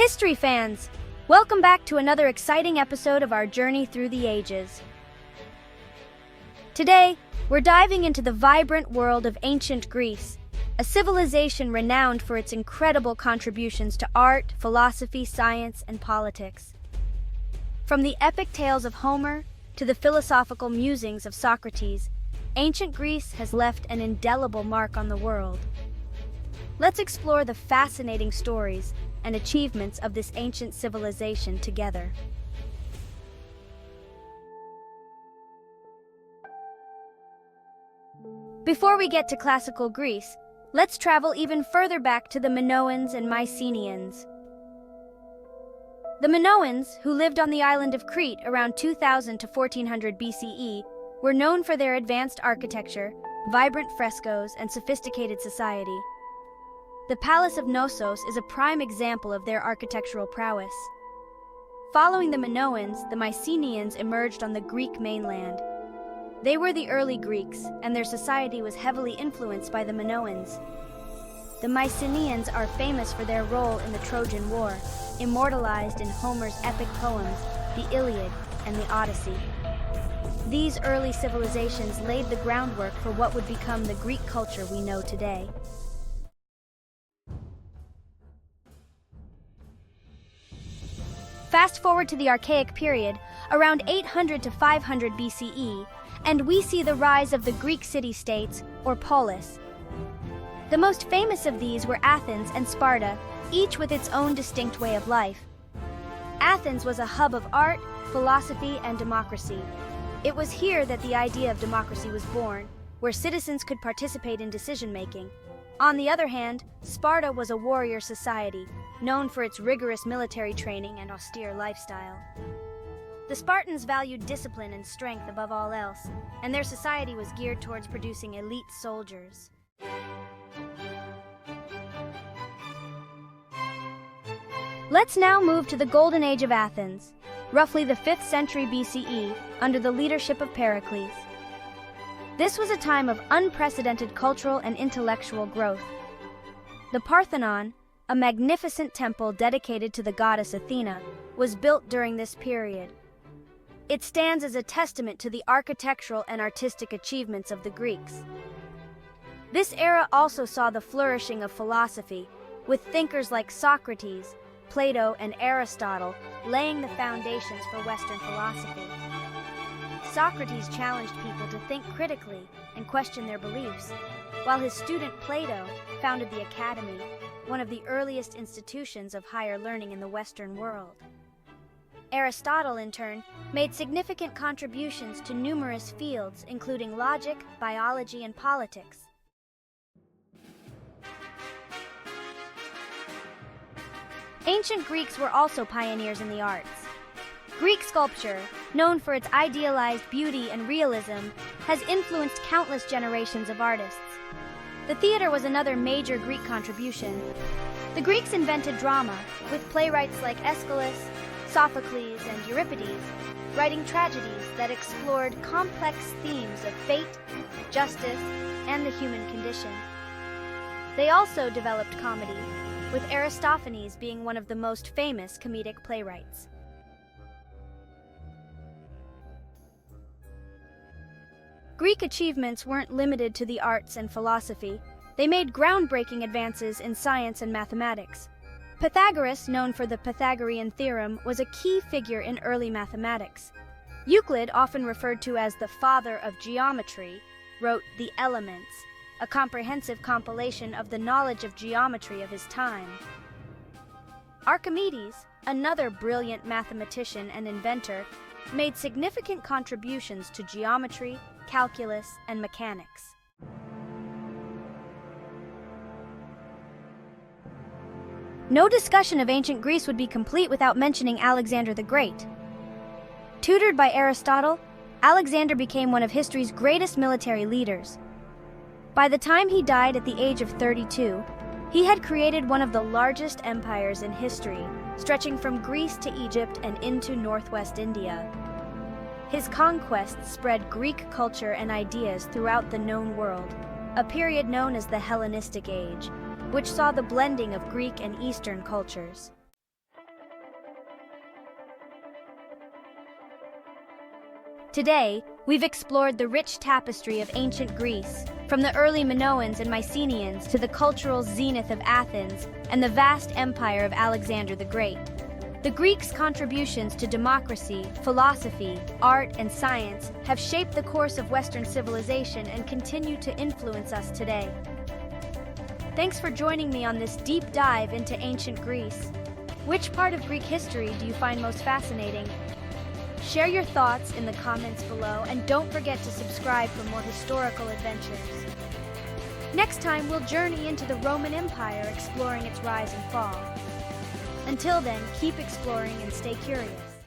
history fans! Welcome back to another exciting episode of our journey through the ages. Today, we're diving into the vibrant world of ancient Greece, a civilization renowned for its incredible contributions to art, philosophy, science, and politics. From the epic tales of Homer to the philosophical musings of Socrates, ancient Greece has left an indelible mark on the world. Let's explore the fascinating stories and achievements of this ancient civilization together. Before we get to classical Greece, let's travel even further back to the Minoans and Mycenaeans. The Minoans, who lived on the island of Crete around 2000 to 1400 BCE, were known for their advanced architecture, vibrant frescoes, and sophisticated society. The Palace of Knossos is a prime example of their architectural prowess. Following the Minoans, the Mycenaeans emerged on the Greek mainland. They were the early Greeks, and their society was heavily influenced by the Minoans. The Mycenaeans are famous for their role in the Trojan War, immortalized in Homer's epic poems, the Iliad and the Odyssey. These early civilizations laid the groundwork for what would become the Greek culture we know today. Fast forward to the Archaic period, around 800 to 500 BCE, and we see the rise of the Greek city-states, or polis. The most famous of these were Athens and Sparta, each with its own distinct way of life. Athens was a hub of art, philosophy, and democracy. It was here that the idea of democracy was born, where citizens could participate in decision-making. On the other hand, Sparta was a warrior society, known for its rigorous military training and austere lifestyle. The Spartans valued discipline and strength above all else, and their society was geared towards producing elite soldiers. Let's now move to the Golden Age of Athens, roughly the 5th century BCE, under the leadership of Pericles. This was a time of unprecedented cultural and intellectual growth. The Parthenon, a magnificent temple dedicated to the goddess Athena, was built during this period. It stands as a testament to the architectural and artistic achievements of the Greeks. This era also saw the flourishing of philosophy, with thinkers like Socrates, Plato, and Aristotle laying the foundations for Western philosophy. Socrates challenged people to think critically and question their beliefs, while his student Plato founded the Academy, one of the earliest institutions of higher learning in the Western world. Aristotle, in turn, made significant contributions to numerous fields, including logic, biology, and politics. Ancient Greeks were also pioneers in the arts. Greek sculpture, known for its idealized beauty and realism, has influenced countless generations of artists. The theater was another major Greek contribution. The Greeks invented drama, with playwrights like Aeschylus, Sophocles, and Euripides, writing tragedies that explored complex themes of fate, justice, and the human condition. They also developed comedy, with Aristophanes being one of the most famous comedic playwrights. Greek achievements weren't limited to the arts and philosophy. They made groundbreaking advances in science and mathematics. Pythagoras, known for the Pythagorean theorem, was a key figure in early mathematics. Euclid, often referred to as the father of geometry, wrote The Elements, a comprehensive compilation of the knowledge of geometry of his time. Archimedes, another brilliant mathematician and inventor, made significant contributions to geometry, calculus, and mechanics. No discussion of ancient Greece would be complete without mentioning Alexander the Great. Tutored by Aristotle, Alexander became one of history's greatest military leaders. By the time he died at the age of 32, he had created one of the largest empires in history, stretching from Greece to Egypt and into northwest India. His conquests spread Greek culture and ideas throughout the known world, a period known as the Hellenistic Age, which saw the blending of Greek and Eastern cultures. Today, we've explored the rich tapestry of ancient Greece, from the early Minoans and Mycenaeans to the cultural zenith of Athens and the vast empire of Alexander the Great. The Greeks' contributions to democracy, philosophy, art, and science have shaped the course of Western civilization and continue to influence us today. Thanks for joining me on this deep dive into ancient Greece. Which part of Greek history do you find most fascinating? Share your thoughts in the comments below, and don't forget to subscribe for more historical adventures. Next time, we'll journey into the Roman Empire, exploring its rise and fall. Until then, keep exploring and stay curious.